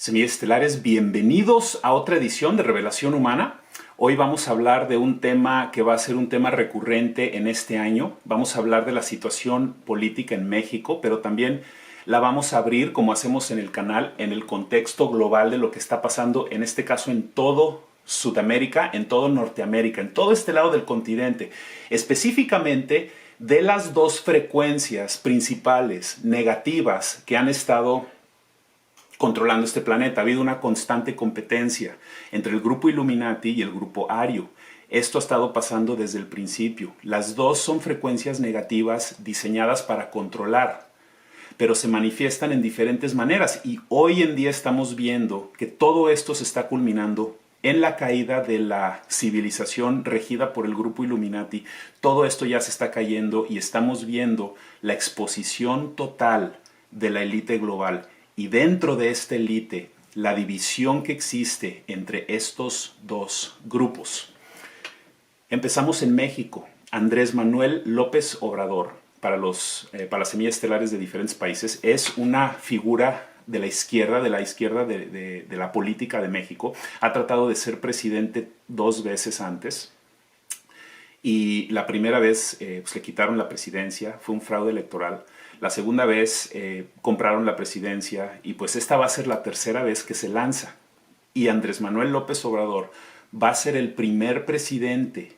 Semiestelares, bienvenidos a otra edición de Revelación Humana. Hoy vamos a hablar de un tema que va a ser un tema recurrente en este año. Vamos a hablar de la situación política en México, pero también la vamos a abrir, como hacemos en el canal, en el contexto global de lo que está pasando, en este caso en todo Sudamérica, en todo Norteamérica, en todo este lado del continente. Específicamente de las dos frecuencias principales negativas que han estado controlando este planeta. Ha habido una constante competencia entre el grupo Illuminati y el grupo Ario. Esto ha estado pasando desde el principio. Las dos son frecuencias negativas diseñadas para controlar, pero se manifiestan en diferentes maneras. Y hoy en día estamos viendo que todo esto se está culminando en la caída de la civilización regida por el grupo Illuminati. Todo esto ya se está cayendo y estamos viendo la exposición total de la élite global. Y dentro de esta élite, la división que existe entre estos dos grupos. Empezamos en México. Andrés Manuel López Obrador, para las semillas estelares de diferentes países, es una figura de la izquierda, de la política de México. Ha tratado de ser presidente 2 veces antes. Y la primera vez pues le quitaron la presidencia, fue un fraude electoral. La segunda vez compraron la presidencia y pues esta va a ser la tercera vez que se lanza. Y Andrés Manuel López Obrador va a ser el primer presidente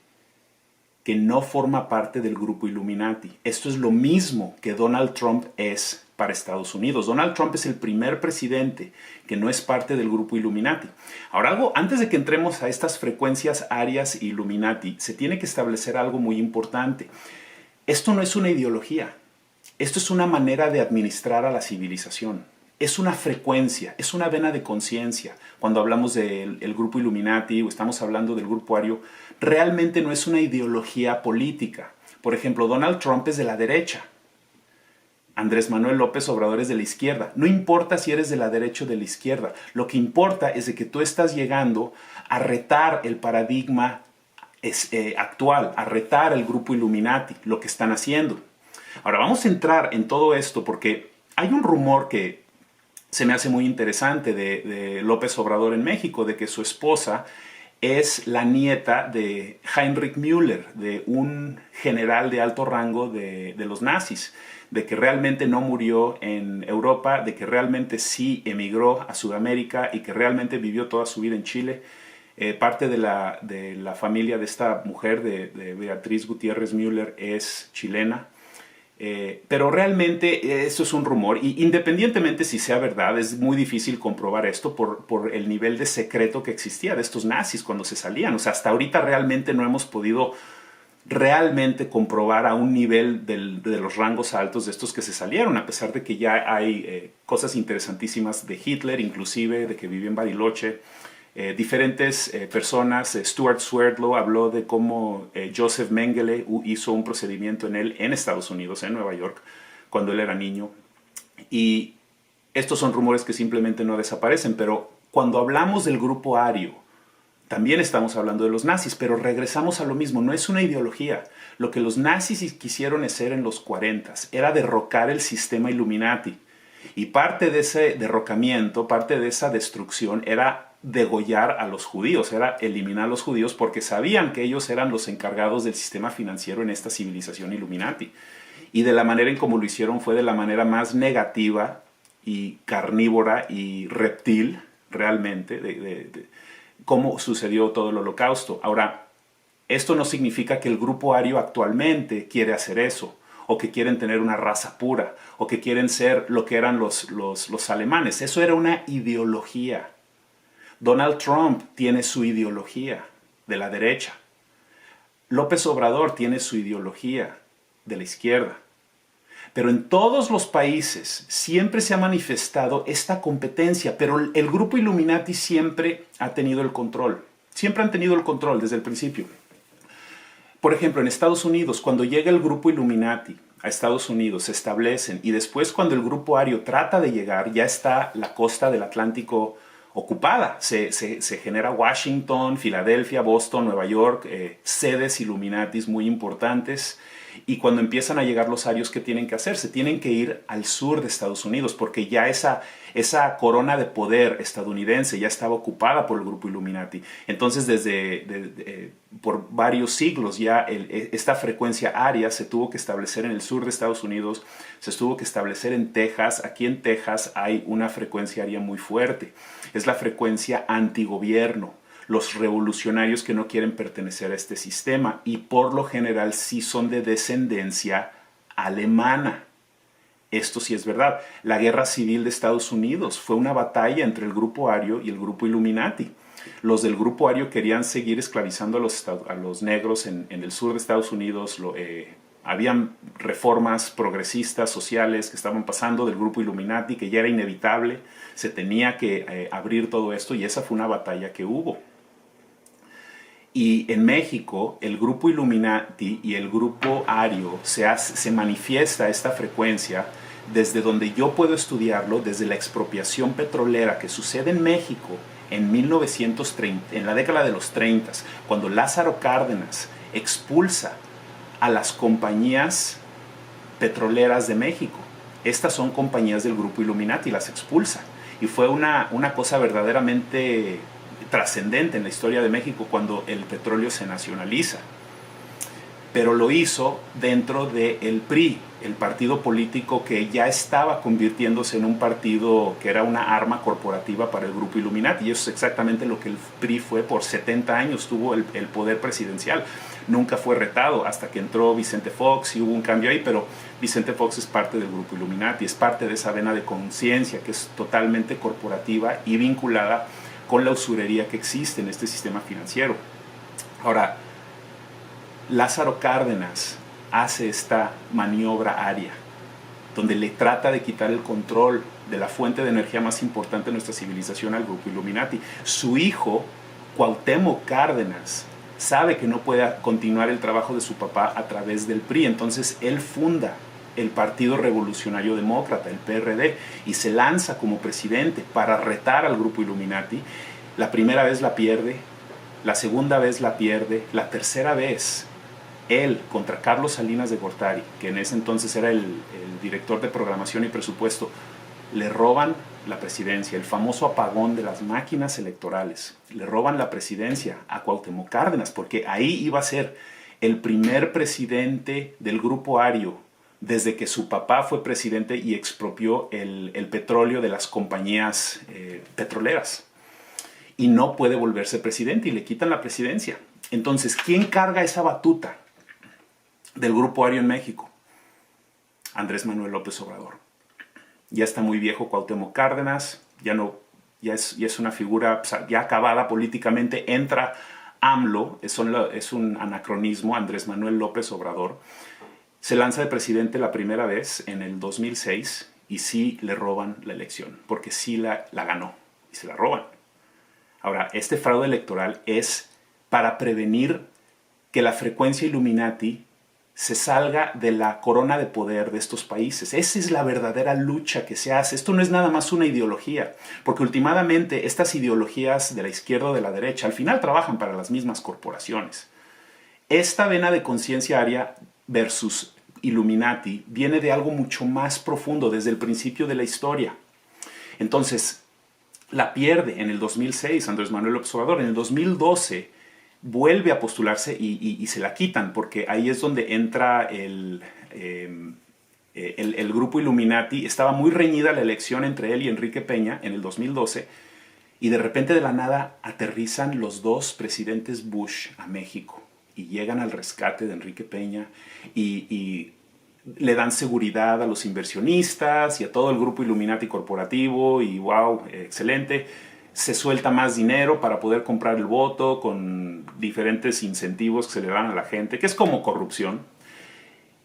que no forma parte del grupo Illuminati. Esto es lo mismo que Donald Trump es para Estados Unidos. Donald Trump es el primer presidente que no es parte del grupo Illuminati. Ahora, antes de que entremos a estas frecuencias Arias e Illuminati, se tiene que establecer algo muy importante. Esto no es una ideología. Esto es una manera de administrar a la civilización. Es una frecuencia, es una vena de conciencia. Cuando hablamos del grupo Illuminati o estamos hablando del grupo Ario, realmente no es una ideología política. Por ejemplo, Donald Trump es de la derecha. Andrés Manuel López Obrador es de la izquierda. No importa si eres de la derecha o de la izquierda. Lo que importa es de que tú estás llegando a retar el paradigma actual, a retar el grupo Illuminati, lo que están haciendo. Ahora vamos a entrar en todo esto porque hay un rumor que se me hace muy interesante de López Obrador en México, de que su esposa es la nieta de Heinrich Müller, de un general de alto rango de los nazis, de que realmente no murió en Europa, de que realmente sí emigró a Sudamérica y que realmente vivió toda su vida en Chile. Parte de la familia de esta mujer, de Beatriz Gutiérrez Müller, es chilena. Pero realmente esto es un rumor y independientemente si sea verdad, es muy difícil comprobar esto por el nivel de secreto que existía de estos nazis cuando se salían. O sea, hasta ahorita realmente no hemos podido realmente comprobar a un nivel de los rangos altos de estos que se salieron, a pesar de que ya hay cosas interesantísimas de Hitler, inclusive de que vivió en Bariloche. Diferentes personas, Stuart Swerdlow habló de cómo Joseph Mengele hizo un procedimiento en él en Estados Unidos, en Nueva York, cuando él era niño. Y estos son rumores que simplemente no desaparecen, pero cuando hablamos del grupo Ario, también estamos hablando de los nazis, pero regresamos a lo mismo, no es una ideología. Lo que los nazis quisieron hacer en los 40s era derrocar el sistema Illuminati. Y parte de ese derrocamiento, parte de esa destrucción era degollar a los judíos, era eliminar a los judíos porque sabían que ellos eran los encargados del sistema financiero en esta civilización Illuminati. Y de la manera en cómo lo hicieron fue de la manera más negativa y carnívora y reptil realmente de cómo sucedió todo el Holocausto. Ahora, esto no significa que el grupo Ario actualmente quiere hacer eso, o que quieren tener una raza pura, o que quieren ser lo que eran los alemanes. Eso era una ideología. Donald Trump tiene su ideología de la derecha. López Obrador tiene su ideología de la izquierda. Pero en todos los países siempre se ha manifestado esta competencia, pero el grupo Illuminati siempre ha tenido el control. Siempre han tenido el control desde el principio. Por ejemplo, en Estados Unidos, cuando llega el grupo Illuminati a Estados Unidos, se establecen y después cuando el grupo Ario trata de llegar, ya está la costa del Atlántico ocupada. Se genera Washington, Filadelfia, Boston, Nueva York, sedes Illuminatis muy importantes. Y cuando empiezan a llegar los arios, ¿qué tienen que hacer? Se tienen que ir al sur de Estados Unidos, porque ya esa corona de poder estadounidense ya estaba ocupada por el grupo Illuminati. Entonces, por varios siglos ya esta frecuencia aria se tuvo que establecer en el sur de Estados Unidos, se tuvo que establecer en Texas. Aquí en Texas hay una frecuencia aria muy fuerte. Es la frecuencia antigobierno. Los revolucionarios que no quieren pertenecer a este sistema, y por lo general sí son de descendencia alemana. Esto sí es verdad. La guerra civil de Estados Unidos fue una batalla entre el grupo ario y el grupo Illuminati. Los del grupo ario querían seguir esclavizando a los negros en el sur de Estados Unidos. Habían reformas progresistas, sociales que estaban pasando del grupo Illuminati, que ya era inevitable. Se tenía que abrir todo esto, y esa fue una batalla que hubo. Y en México, el grupo Illuminati y el grupo ario se manifiesta esta frecuencia desde donde yo puedo estudiarlo, desde la expropiación petrolera que sucede en México en 1930, en la década de los 30, cuando Lázaro Cárdenas expulsa a las compañías petroleras de México. Estas son compañías del grupo Illuminati, las expulsa. Y fue una cosa verdaderamente trascendente en la historia de México cuando el petróleo se nacionaliza. Pero lo hizo dentro del PRI, el partido político que ya estaba convirtiéndose en un partido que era una arma corporativa para el grupo Illuminati. Y eso es exactamente lo que el PRI fue por 70 años, tuvo el poder presidencial. Nunca fue retado hasta que entró Vicente Fox y hubo un cambio ahí, pero Vicente Fox es parte del grupo Illuminati, es parte de esa vena de conciencia que es totalmente corporativa y vinculada con la usurería que existe en este sistema financiero. Ahora, Lázaro Cárdenas hace esta maniobra aria, donde le trata de quitar el control de la fuente de energía más importante de nuestra civilización al grupo Illuminati. Su hijo, Cuauhtémoc Cárdenas, sabe que no puede continuar el trabajo de su papá a través del PRI, entonces él funda el Partido Revolucionario Demócrata, el PRD, y se lanza como presidente para retar al grupo Illuminati. La primera vez la pierde, la segunda vez la pierde, la tercera vez él contra Carlos Salinas de Gortari, que en ese entonces era el director de programación y presupuesto, le roban la presidencia, el famoso apagón de las máquinas electorales. Le roban la presidencia a Cuauhtémoc Cárdenas, porque ahí iba a ser el primer presidente del grupo ario desde que su papá fue presidente y expropió el petróleo de las compañías petroleras. Y no puede volverse presidente y le quitan la presidencia. Entonces, ¿quién carga esa batuta del grupo ario en México? Andrés Manuel López Obrador. Ya está muy viejo Cuauhtémoc Cárdenas, ya es una figura ya acabada políticamente. Entra AMLO, es un anacronismo, Andrés Manuel López Obrador. Se lanza de presidente la primera vez en el 2006 y sí le roban la elección, porque sí la ganó y se la roban. Ahora, este fraude electoral es para prevenir que la frecuencia Illuminati se salga de la corona de poder de estos países. Esa es la verdadera lucha que se hace. Esto no es nada más una ideología, porque últimamente estas ideologías de la izquierda o de la derecha al final trabajan para las mismas corporaciones. Esta vena de conciencia aria versus Illuminati viene de algo mucho más profundo desde el principio de la historia. Entonces, la pierde en el 2006 Andrés Manuel López Obrador. En el 2012 vuelve a postularse y se la quitan, porque ahí es donde entra el grupo Illuminati. Estaba muy reñida la elección entre él y Enrique Peña en el 2012, y de repente de la nada aterrizan los dos presidentes Bush a México y llegan al rescate de Enrique Peña y le dan seguridad a los inversionistas y a todo el grupo Illuminati corporativo, y wow, excelente. Se suelta más dinero para poder comprar el voto con diferentes incentivos que se le dan a la gente, que es como corrupción,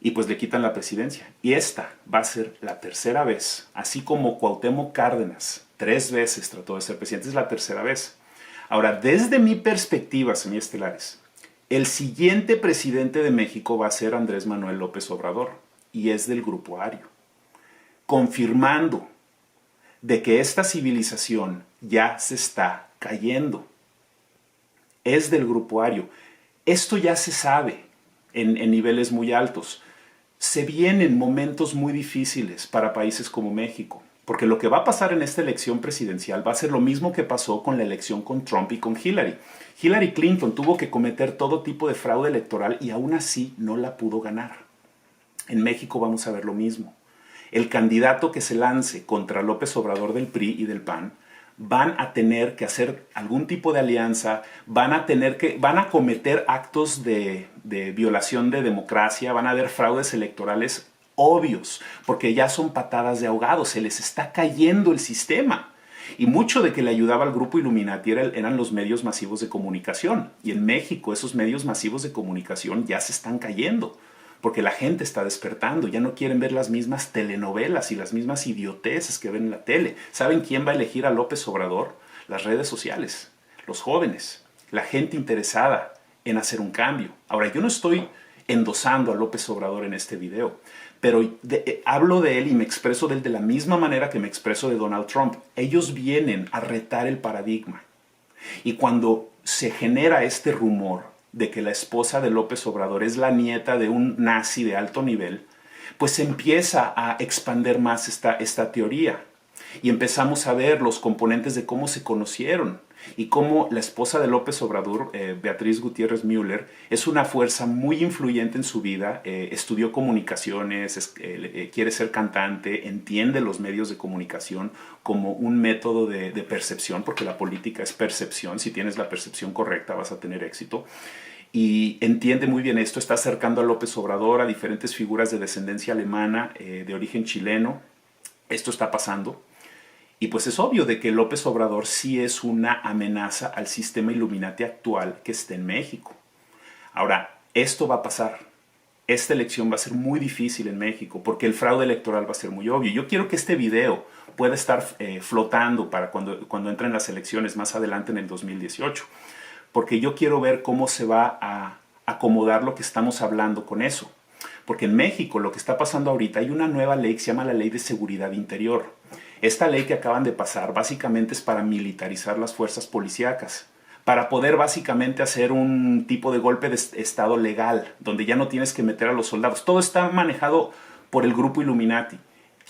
y pues le quitan la presidencia. Y esta va a ser la tercera vez, así como Cuauhtémoc Cárdenas 3 veces trató de ser presidente, es la tercera vez. Ahora, desde mi perspectiva, semiestelares, el siguiente presidente de México va a ser Andrés Manuel López Obrador, y es del grupo ario, confirmando de que esta civilización ya se está cayendo. Es del grupo ario. Esto ya se sabe. en niveles muy altos. Se vienen momentos muy difíciles para países como México, porque lo que va a pasar en esta elección presidencial va a ser lo mismo que pasó con la elección con Trump y con Hillary. Hillary Clinton tuvo que cometer todo tipo de fraude electoral y aún así no la pudo ganar. En México vamos a ver lo mismo. El candidato que se lance contra López Obrador del PRI y del PAN van a tener que hacer algún tipo de alianza, van a cometer actos de violación de democracia, van a haber fraudes electorales obvios, porque ya son patadas de ahogado, se les está cayendo el sistema. Y mucho de que le ayudaba al grupo Illuminati eran los medios masivos de comunicación. Y en México esos medios masivos de comunicación ya se están cayendo, porque la gente está despertando, ya no quieren ver las mismas telenovelas y las mismas idioteces que ven en la tele. ¿Saben quién va a elegir a López Obrador? Las redes sociales, los jóvenes, la gente interesada en hacer un cambio. Ahora, yo no estoy endosando a López Obrador en este video, pero hablo de él y me expreso de él de la misma manera que me expreso de Donald Trump. Ellos vienen a retar el paradigma. Y cuando se genera este rumor de que la esposa de López Obrador es la nieta de un nazi de alto nivel, pues se empieza a expandir más esta teoría. Y empezamos a ver los componentes de cómo se conocieron y cómo la esposa de López Obrador, Beatriz Gutiérrez Müller, es una fuerza muy influyente en su vida. Estudió comunicaciones, quiere ser cantante, entiende los medios de comunicación como un método de percepción, porque la política es percepción. Si tienes la percepción correcta vas a tener éxito. Y entiende muy bien esto, está acercando a López Obrador a diferentes figuras de descendencia alemana, de origen chileno. Esto está pasando. Y pues es obvio de que López Obrador sí es una amenaza al sistema Illuminati actual que está en México. Ahora, esto va a pasar. Esta elección va a ser muy difícil en México porque el fraude electoral va a ser muy obvio. Yo quiero que este video pueda estar flotando para cuando entren las elecciones más adelante en el 2018. Porque yo quiero ver cómo se va a acomodar lo que estamos hablando con eso. Porque en México lo que está pasando ahorita, hay una nueva ley que se llama la Ley de Seguridad Interior. Esta ley que acaban de pasar básicamente es para militarizar las fuerzas policíacas, para poder básicamente hacer un tipo de golpe de estado legal, donde ya no tienes que meter a los soldados. Todo está manejado por el grupo Illuminati.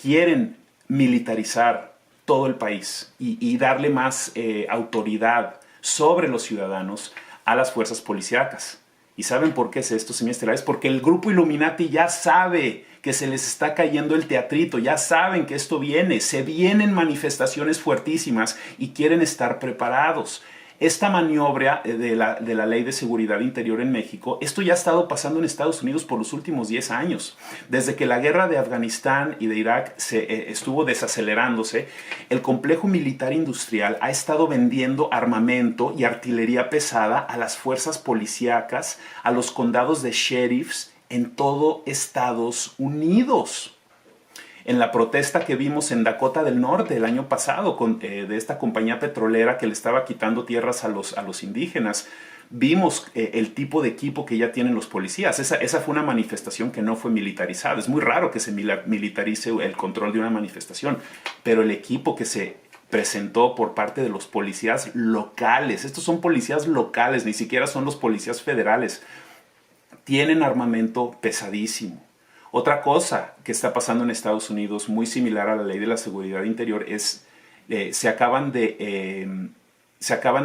Quieren militarizar todo el país y darle más autoridad sobre los ciudadanos a las fuerzas policíacas. ¿Y saben por qué es esto, semiestelares? Porque el grupo Illuminati ya sabe que se les está cayendo el teatrito, ya saben que esto viene, se vienen manifestaciones fuertísimas y quieren estar preparados. Esta maniobra de la Ley de Seguridad Interior en México, esto ya ha estado pasando en Estados Unidos por los últimos 10 años. Desde que la guerra de Afganistán y de Irak estuvo desacelerándose, el complejo militar industrial ha estado vendiendo armamento y artillería pesada a las fuerzas policíacas, a los condados de sheriffs en todo Estados Unidos. En la protesta que vimos en Dakota del Norte el año pasado de esta compañía petrolera que le estaba quitando tierras a los indígenas, vimos el tipo de equipo que ya tienen los policías. Esa fue una manifestación que no fue militarizada. Es muy raro que se militarice el control de una manifestación, pero el equipo que se presentó por parte de los policías locales, estos son policías locales, ni siquiera son los policías federales, tienen armamento pesadísimo. Otra cosa que está pasando en Estados Unidos, muy similar a la Ley de la Seguridad Interior, es se acaban de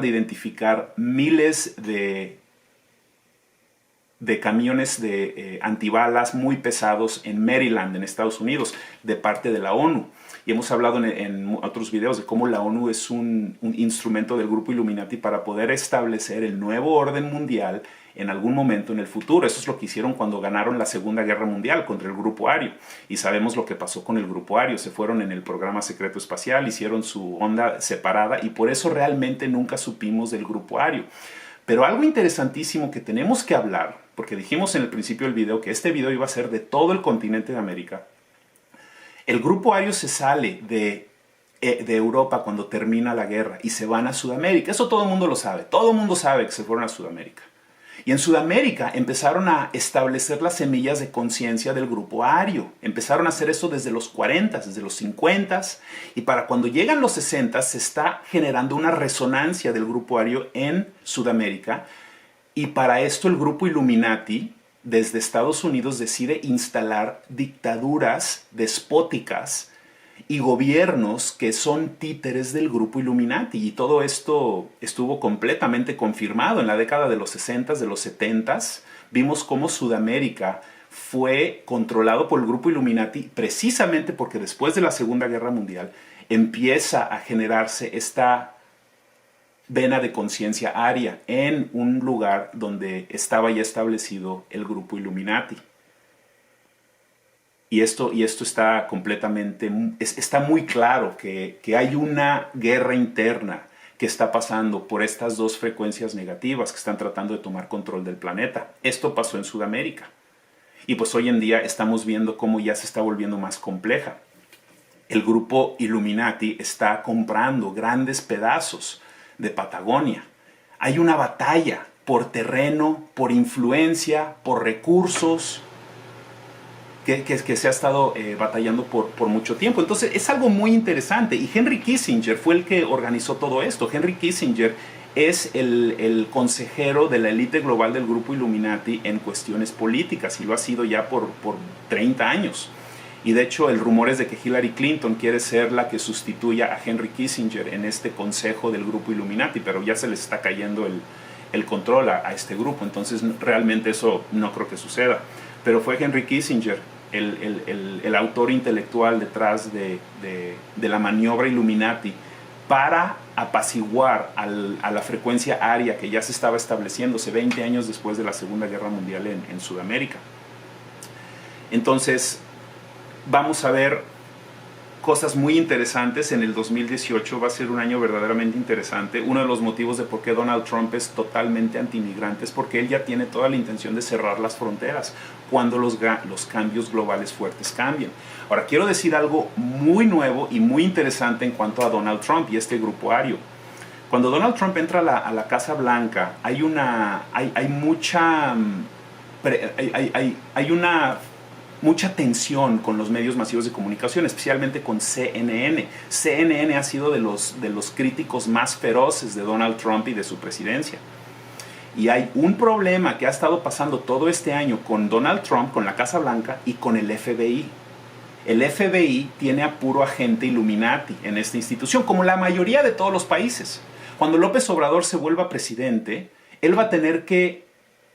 identificar miles de camiones de antibalas muy pesados en Maryland, en Estados Unidos, de parte de la ONU. Y hemos hablado en otros videos de cómo la ONU es un instrumento del grupo Illuminati para poder establecer el nuevo orden mundial en algún momento en el futuro. Eso es lo que hicieron cuando ganaron la Segunda Guerra Mundial contra el Grupo Ario. Y sabemos lo que pasó con el Grupo Ario. Se fueron en el programa secreto espacial, hicieron su onda separada y por eso realmente nunca supimos del Grupo Ario. Pero algo interesantísimo que tenemos que hablar, porque dijimos en el principio del video que este video iba a ser de todo el continente de América. El Grupo Ario se sale de Europa cuando termina la guerra y se van a Sudamérica. Eso todo el mundo lo sabe. Todo el mundo sabe que se fueron a Sudamérica. Y en Sudamérica empezaron a establecer las semillas de conciencia del Grupo Ario. Empezaron a hacer eso desde los 40, desde los 50. Y para cuando llegan los 60 se está generando una resonancia del Grupo Ario en Sudamérica. Y para esto el Grupo Illuminati desde Estados Unidos decide instalar dictaduras despóticas y gobiernos que son títeres del grupo Illuminati. Y todo esto estuvo completamente confirmado en la década de los 60s, de los 70s. Vimos cómo Sudamérica fue controlado por el grupo Illuminati precisamente porque después de la Segunda Guerra Mundial empieza a generarse esta vena de conciencia aria en un lugar donde estaba ya establecido el grupo Illuminati. Y esto está completamente, está muy claro que hay una guerra interna que está pasando por estas dos frecuencias negativas que están tratando de tomar control del planeta. Esto pasó en Sudamérica. Y pues hoy en día estamos viendo cómo ya se está volviendo más compleja. El grupo Illuminati está comprando grandes pedazos de Patagonia. Hay una batalla por terreno, por influencia, por recursos, que se ha estado batallando por mucho tiempo. Entonces es algo muy interesante. Y Henry Kissinger fue el que organizó todo esto. Henry Kissinger es el consejero de la élite global del grupo Illuminati en cuestiones políticas y lo ha sido ya por 30 años. Y de hecho el rumor es de que Hillary Clinton quiere ser la que sustituya a Henry Kissinger en este consejo del grupo Illuminati, pero ya se les está cayendo el control a este grupo. Entonces realmente eso no creo que suceda. Pero fue Henry Kissinger el autor intelectual detrás de la maniobra Illuminati para apaciguar a la frecuencia aria que ya se estaba estableciéndose 20 años después de la Segunda Guerra Mundial en Sudamérica. Entonces, vamos a ver cosas muy interesantes en el 2018. Va a ser un año verdaderamente interesante. Uno de los motivos de por qué Donald Trump es totalmente anti-inmigrante es porque él ya tiene toda la intención de cerrar las fronteras cuando los cambios globales fuertes cambian. Ahora, quiero decir algo muy nuevo y muy interesante en cuanto a Donald Trump y este grupo ario. Cuando Donald Trump entra a la Casa Blanca, hay mucha tensión con los medios masivos de comunicación, especialmente con CNN. CNN ha sido de los críticos más feroces de Donald Trump y de su presidencia. Y hay un problema que ha estado pasando todo este año con Donald Trump, con la Casa Blanca y con el FBI. El FBI tiene a puro agente Illuminati en esta institución, como la mayoría de todos los países. Cuando López Obrador se vuelva presidente, él va a tener que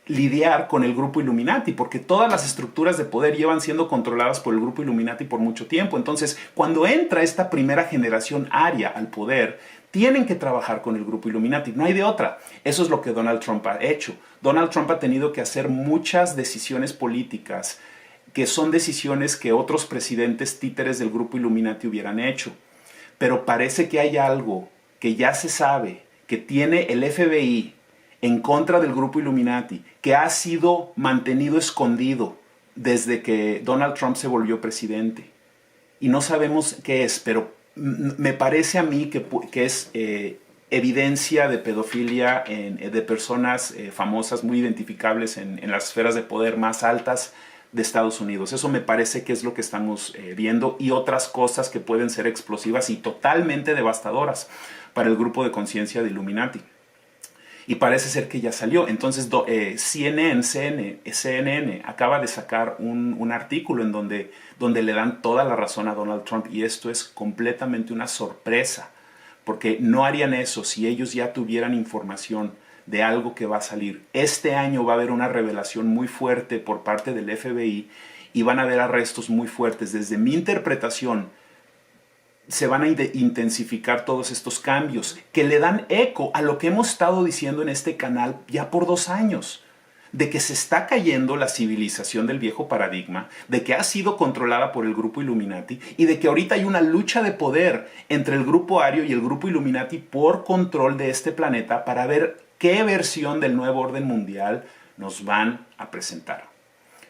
lidiar con el grupo Illuminati, porque todas las estructuras de poder llevan siendo controladas por el grupo Illuminati por mucho tiempo. Entonces, cuando entra esta primera generación aria al poder, tienen que trabajar con el grupo Illuminati, no hay de otra. Eso es lo que Donald Trump ha hecho. Donald Trump ha tenido que hacer muchas decisiones políticas que son decisiones que otros presidentes títeres del grupo Illuminati hubieran hecho. Pero parece que hay algo que ya se sabe, que tiene el FBI en contra del grupo Illuminati, que ha sido mantenido escondido desde que Donald Trump se volvió presidente. Y no sabemos qué es, pero me parece a mí que es evidencia de pedofilia de personas famosas, muy identificables en las esferas de poder más altas de Estados Unidos. Eso me parece que es lo que estamos viendo, y otras cosas que pueden ser explosivas y totalmente devastadoras para el grupo de conciencia de Illuminati. Y parece ser que ya salió. Entonces CNN acaba de sacar un artículo en donde le dan toda la razón a Donald Trump, y esto es completamente una sorpresa, porque no harían eso si ellos ya tuvieran información de algo que va a salir. Este año va a haber una revelación muy fuerte por parte del FBI y van a haber arrestos muy fuertes. Desde mi interpretación, se van a intensificar todos estos cambios que le dan eco a lo que hemos estado diciendo en este canal ya por 2 años, de que se está cayendo la civilización del viejo paradigma, de que ha sido controlada por el grupo Illuminati y de que ahorita hay una lucha de poder entre el grupo ario y el grupo Illuminati por control de este planeta para ver qué versión del nuevo orden mundial nos van a presentar.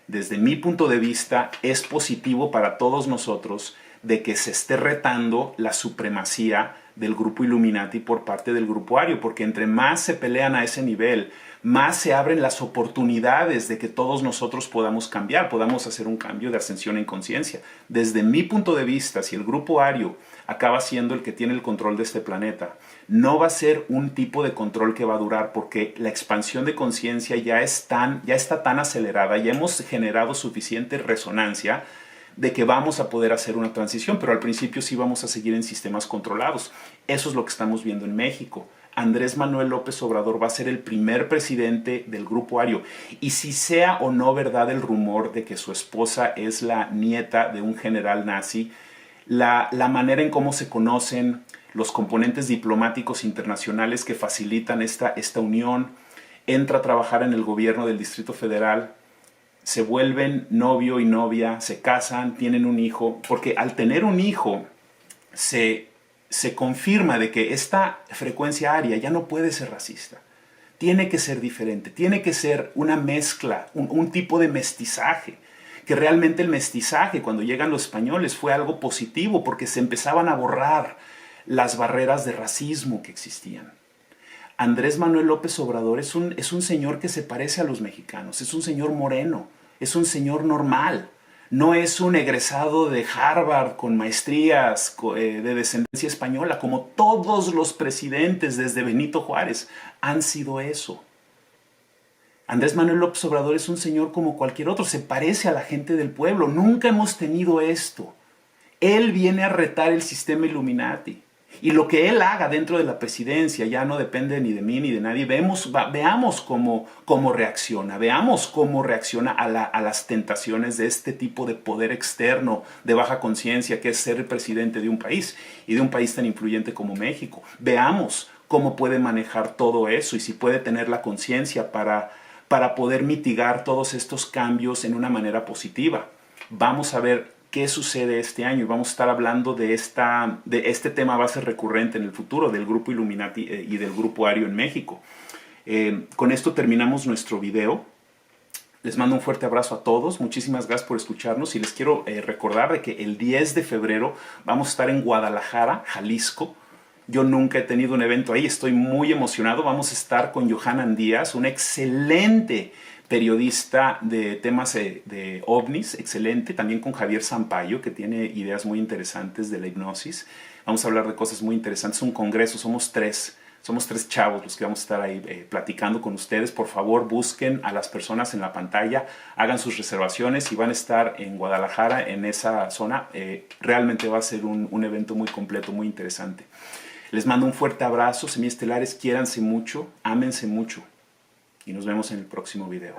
Desde mi punto de vista, es positivo para todos nosotros de que se esté retando la supremacía del grupo Illuminati por parte del grupo Ario, porque entre más se pelean a ese nivel, más se abren las oportunidades de que todos nosotros podamos cambiar, podamos hacer un cambio de ascensión en conciencia. Desde mi punto de vista, si el grupo Ario acaba siendo el que tiene el control de este planeta, no va a ser un tipo de control que va a durar, porque la expansión de conciencia ya está tan acelerada, ya hemos generado suficiente resonancia de que vamos a poder hacer una transición, pero al principio sí vamos a seguir en sistemas controlados. Eso es lo que estamos viendo en México. Andrés Manuel López Obrador va a ser el primer presidente del grupo Ario. Y si sea o no verdad el rumor de que su esposa es la nieta de un general nazi, la manera en cómo se conocen, los componentes diplomáticos internacionales que facilitan esta unión, entra a trabajar en el gobierno del Distrito Federal, se vuelven novio y novia, se casan, tienen un hijo, porque al tener un hijo se confirma de que esta frecuencia aria ya no puede ser racista. Tiene que ser diferente, tiene que ser una mezcla, un tipo de mestizaje. Que realmente el mestizaje, cuando llegan los españoles, fue algo positivo porque se empezaban a borrar las barreras de racismo que existían. Andrés Manuel López Obrador es un señor que se parece a los mexicanos, es un señor moreno, es un señor normal. No es un egresado de Harvard con maestrías de descendencia española, como todos los presidentes desde Benito Juárez han sido eso. Andrés Manuel López Obrador es un señor como cualquier otro, se parece a la gente del pueblo. Nunca hemos tenido esto. Él viene a retar el sistema Illuminati. Y lo que él haga dentro de la presidencia ya no depende ni de mí ni de nadie. Veamos cómo reacciona, veamos cómo reacciona a las tentaciones de este tipo de poder externo de baja conciencia que es ser el presidente de un país y de un país tan influyente como México. Veamos cómo puede manejar todo eso y si puede tener la conciencia para poder mitigar todos estos cambios en una manera positiva. Vamos a ver qué sucede este año y vamos a estar hablando de este tema, va a ser recurrente en el futuro, del grupo Illuminati y del grupo Ario en México. Con esto terminamos nuestro video. Les mando un fuerte abrazo a todos, muchísimas gracias por escucharnos y les quiero recordar de que el 10 de febrero vamos a estar en Guadalajara, Jalisco. Yo nunca he tenido un evento ahí, estoy muy emocionado. Vamos a estar con Johanan Díaz, un excelente periodista de temas de ovnis, excelente. También con Javier Sampaio, que tiene ideas muy interesantes de la hipnosis. Vamos a hablar de cosas muy interesantes. Un congreso, somos tres chavos los que vamos a estar ahí platicando con ustedes. Por favor, busquen a las personas en la pantalla, hagan sus reservaciones y van a estar en Guadalajara, en esa zona. Realmente va a ser un evento muy completo, muy interesante. Les mando un fuerte abrazo, semiestelares, quiéranse mucho, ámense mucho y nos vemos en el próximo video.